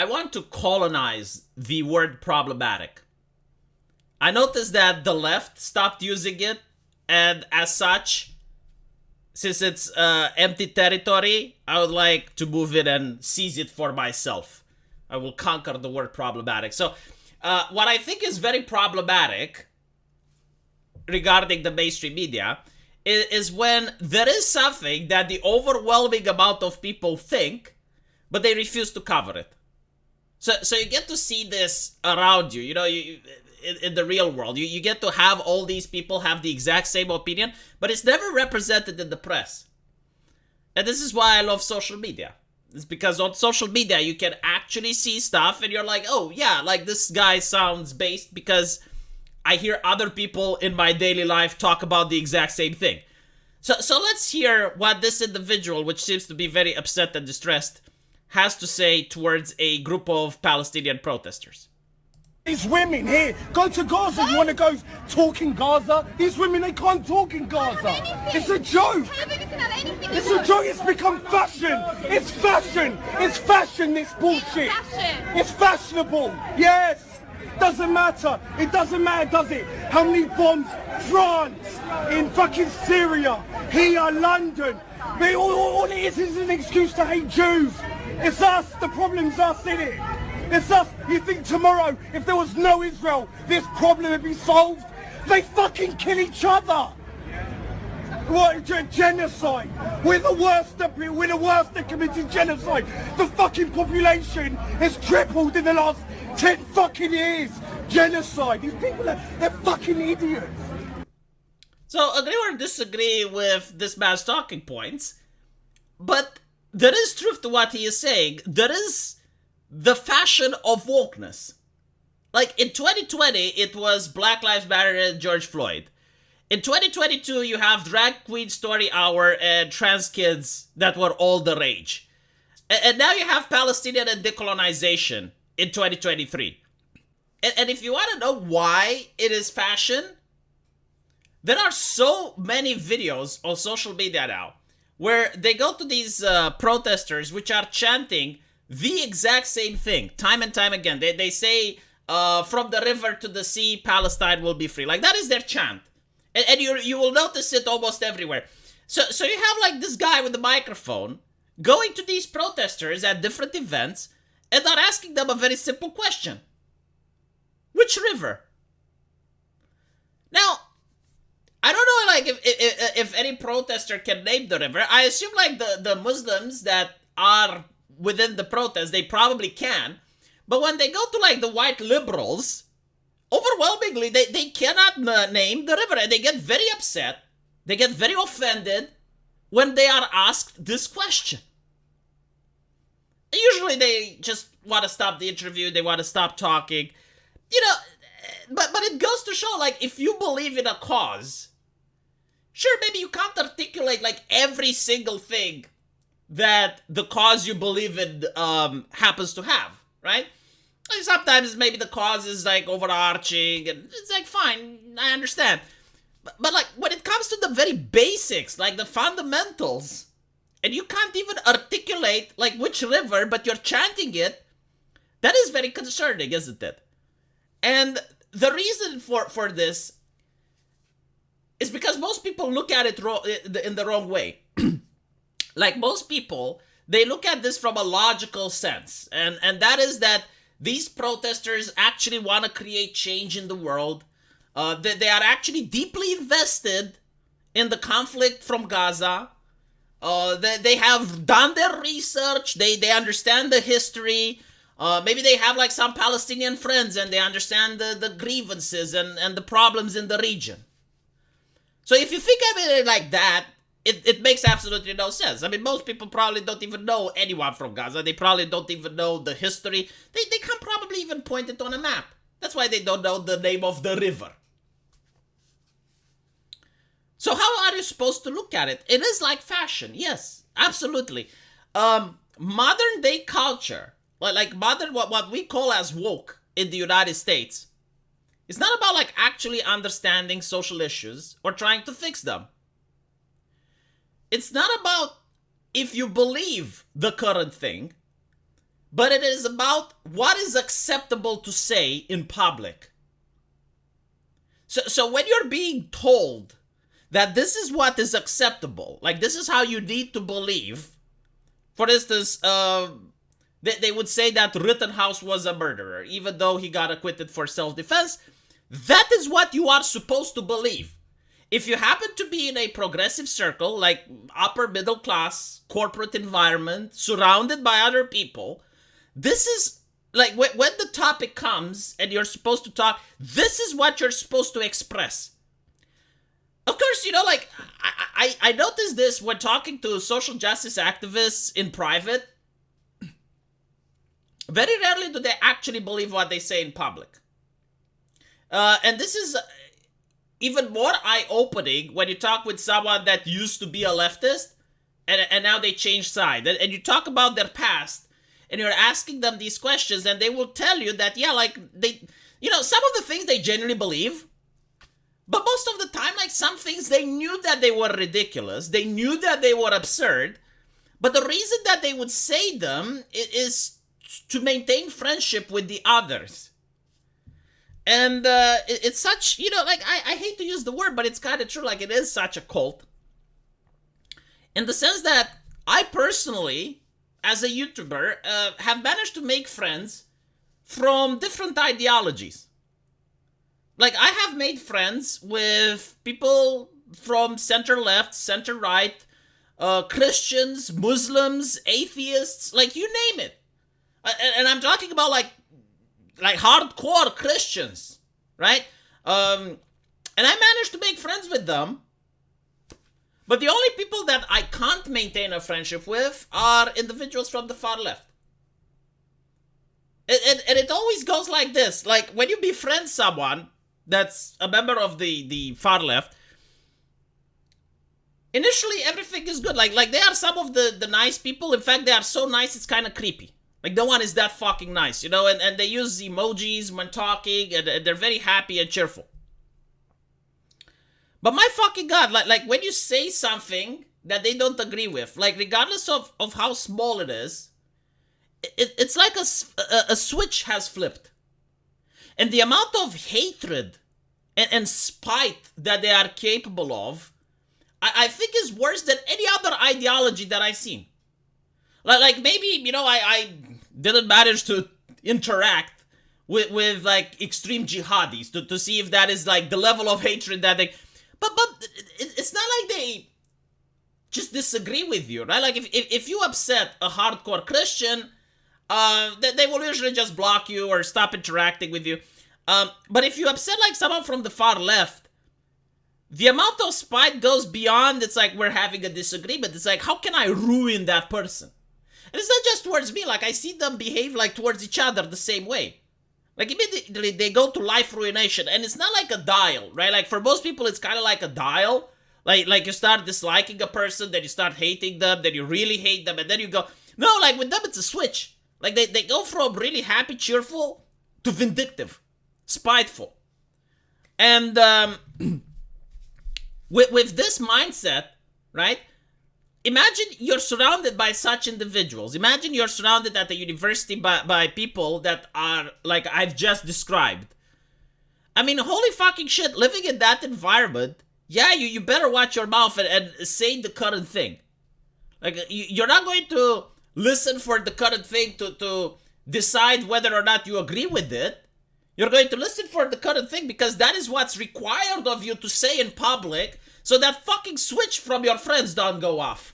I want to colonize the word problematic. I noticed that the left stopped using it, and as such, since it's empty territory, I would like to move it and seize it for myself. I will conquer the word problematic. So, what I think is very problematic regarding the mainstream media is when there is something that the overwhelming amount of people think, but they refuse to cover it. So you get to see this around you, you know, in the real world. You get to have all these people have the exact same opinion, but it's never represented in the press. And this is why I love social media. It's because on social media, you can actually see stuff and you're like, oh yeah, like this guy sounds based because I hear other people in my daily life talk about the exact same thing. So let's hear what this individual, which seems to be very upset and distressed, has to say towards a group of Palestinian protesters. These women here, go to Gaza. You want to go talk in Gaza? These women, they can't talk in Gaza. It's a joke. It's a joke. It's become fashion. It's fashion. It's fashion, this bullshit. It's fashionable. Yes. Doesn't matter. It doesn't matter, does it? How many bombs? France, in fucking Syria, here, London. But all it is an excuse to hate Jews. It's us. The problem's us, innit? It's us. You think tomorrow, if there was no Israel, this problem would be solved? They fucking kill each other. What, genocide? We're the worst that committed genocide. The fucking population has tripled in the last 10 fucking years. Genocide. These people they're fucking idiots. So agree or disagree with this man's talking points, but there is truth to what he is saying. There is the fashion of wokeness. Like in 2020, it was Black Lives Matter and George Floyd. In 2022, you have drag queen story hour and trans kids that were all the rage. And now you have Palestinian and decolonization in 2023. And if you want to know why it is fashion, there are so many videos on social media now where they go to these protesters which are chanting the exact same thing time and time again. They say, from the river to the sea, Palestine will be free. Like, that is their chant. And you will notice it almost everywhere. So you have like this guy with the microphone going to these protesters at different events and not asking them a very simple question. Which river? Now, I don't know like if any protester can name the river. I assume like the Muslims that are within the protest, they probably can. But when they go to like the white liberals, overwhelmingly, they cannot name the river, and they get very upset. They get very offended when they are asked this question. Usually they just want to stop the interview, they want to stop talking. You know, but it goes to show, like, if you believe in a cause, sure, maybe you can't articulate, like, every single thing that the cause you believe in happens to have, right? Like sometimes maybe the cause is like overarching and it's like fine, I understand. But like when it comes to the very basics, like the fundamentals, and you can't even articulate like which river, but you're chanting it, that is very concerning, isn't it? And the reason for this is because most people look at it in the wrong way. Like most people, they look at this from a logical sense, and that is that these protesters actually want to create change in the world. They are actually deeply invested in the conflict from Gaza. They have done their research. They understand the history. Maybe they have like some Palestinian friends and they understand the grievances and the problems in the region. So if you think of it like that, it makes absolutely no sense. I mean, most people probably don't even know anyone from Gaza. They probably don't even know the history. They can't probably even point it on a map. That's why they don't know the name of the river. So how are you supposed to look at it? It is like fashion. Yes, absolutely. Modern day culture, like modern, what we call as woke in the United States, it's not about like actually understanding social issues or trying to fix them. It's not about if you believe the current thing, but it is about what is acceptable to say in public. So when you're being told that this is what is acceptable, like this is how you need to believe, for instance, they would say that Rittenhouse was a murderer, even though he got acquitted for self-defense. That is what you are supposed to believe. If you happen to be in a progressive circle, like upper middle class, corporate environment, surrounded by other people, this is, like, when the topic comes and you're supposed to talk, this is what you're supposed to express. Of course, like, I noticed this when talking to social justice activists in private. Very rarely do they actually believe what they say in public. And this is even more eye-opening when you talk with someone that used to be a leftist and now they change side. And you talk about their past and you're asking them these questions and they will tell you that, yeah, like, they, some of the things they genuinely believe, but most of the time, like, some things they knew that they were ridiculous. They knew that they were absurd. But the reason that they would say them is to maintain friendship with the others. And it's such, like, I hate to use the word, but it's kind of true. Like, it is such a cult. In the sense that I personally, as a YouTuber, have managed to make friends from different ideologies. Like, I have made friends with people from center-left, center-right, Christians, Muslims, atheists, like, you name it. And I'm talking about, like hardcore Christians, right? And I managed to make friends with them. But the only people that I can't maintain a friendship with are individuals from the far left. And it always goes like this. Like, when you befriend someone that's a member of the far left, initially everything is good. Like they are some of the nice people. In fact, they are so nice it's kind of creepy. Like, no one is that fucking nice, and they use emojis when talking, and they're very happy and cheerful. But my fucking God, like when you say something that they don't agree with, like, regardless of how small it is, it's like a switch has flipped. And the amount of hatred and spite that they are capable of, I think is worse than any other ideology that I've seen. Like maybe, I didn't manage to interact with like extreme jihadis to see if that is like the level of hatred that they... But it's not like they just disagree with you, right? Like if you upset a hardcore Christian, they will usually just block you or stop interacting with you. But if you upset like someone from the far left, the amount of spite goes beyond, it's like we're having a disagreement. It's like, how can I ruin that person? And it's not just towards me. Like, I see them behave like towards each other the same way. Like, immediately they go to life ruination. And it's not like a dial, right? Like, for most people, it's kind of like a dial. Like you start disliking a person, then you start hating them, then you really hate them, and then you go... No, like, with them, it's a switch. Like, they go from really happy, cheerful, to vindictive, spiteful. And with this mindset, right? Imagine you're surrounded by such individuals. Imagine you're surrounded at the university by people that are like I've just described. I mean, holy fucking shit, living in that environment, yeah, you better watch your mouth and say the current thing. Like, you're not going to listen for the current thing to decide whether or not you agree with it. You're going to listen for the current thing because that is what's required of you to say in public so that fucking switch from your friends don't go off.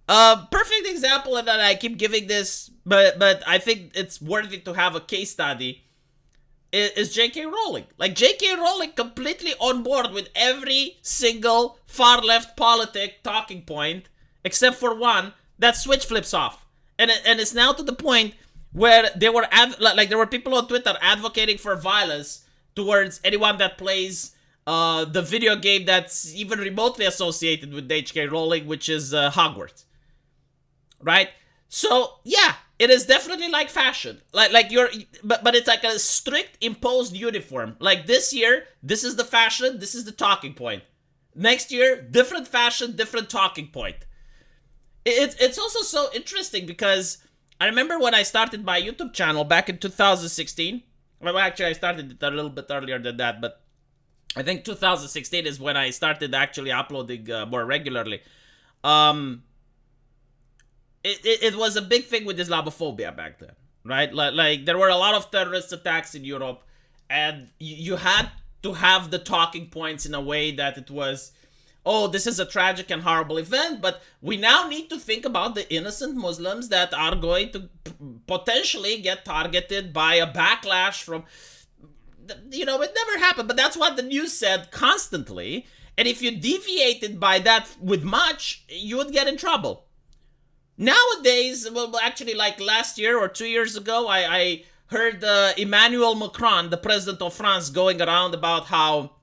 Perfect example, and that I keep giving this, but I think it's worthy to have a case study, is J.K. Rowling. Like, J.K. Rowling completely on board with every single far-left politic talking point, except for one, that switch flips off. And it's now to the point where there were people on Twitter advocating for violence towards anyone that plays the video game that's even remotely associated with J.K. Rowling, which is Hogwarts. Right? So, yeah, it is definitely like fashion. Like you're, but it's like a strict imposed uniform. Like, this year, this is the fashion, this is the talking point. Next year, different fashion, different talking point. It's also so interesting because I remember when I started my YouTube channel back in 2016. Well, actually, I started it a little bit earlier than that, but I think 2016 is when I started actually uploading more regularly. It was a big thing with Islamophobia back then, right? Like there were a lot of terrorist attacks in Europe, and you had to have the talking points in a way that it was, oh, this is a tragic and horrible event, but we now need to think about the innocent Muslims that are going to potentially get targeted by a backlash from, you know, it never happened, but that's what the news said constantly. And if you deviated by that with much, you would get in trouble. Nowadays, well, actually, like last year or 2 years ago, I heard Emmanuel Macron, the president of France, going around about how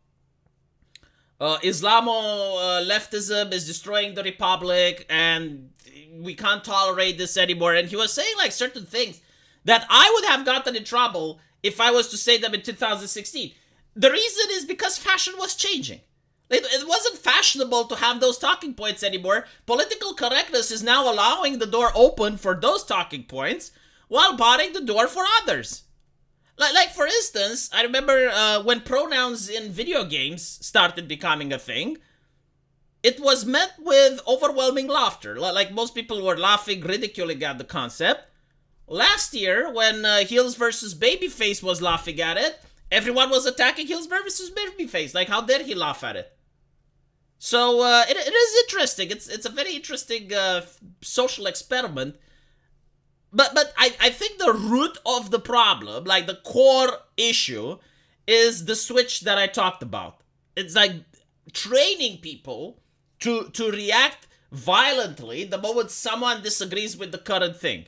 Islamo-leftism is destroying the republic and we can't tolerate this anymore. And he was saying like certain things that I would have gotten in trouble if I was to say them in 2016. The reason is because fashion was changing. It wasn't fashionable to have those talking points anymore. Political correctness is now allowing the door open for those talking points while barring the door for others. Like for instance, I remember when pronouns in video games started becoming a thing, it was met with overwhelming laughter. Like most people were laughing, ridiculing at the concept. Last year, when Heels versus Babyface was laughing at it, everyone was attacking Heels versus Babyface. Like, how dare he laugh at it? So it is interesting. It's a very interesting social experiment. But I think the root of the problem, like the core issue, is the switch that I talked about. It's like training people to react violently the moment someone disagrees with the current thing.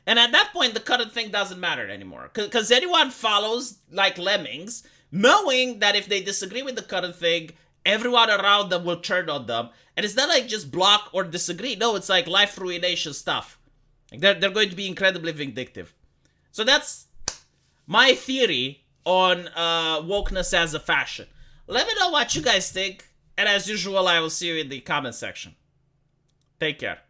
And at that point, the current thing doesn't matter anymore. Because anyone follows like lemmings, knowing that if they disagree with the current thing, everyone around them will turn on them. And it's not like just block or disagree. No, it's like life ruination stuff. Like they're going to be incredibly vindictive. So that's my theory on wokeness as a fashion. Let me know what you guys think. And as usual, I will see you in the comment section. Take care.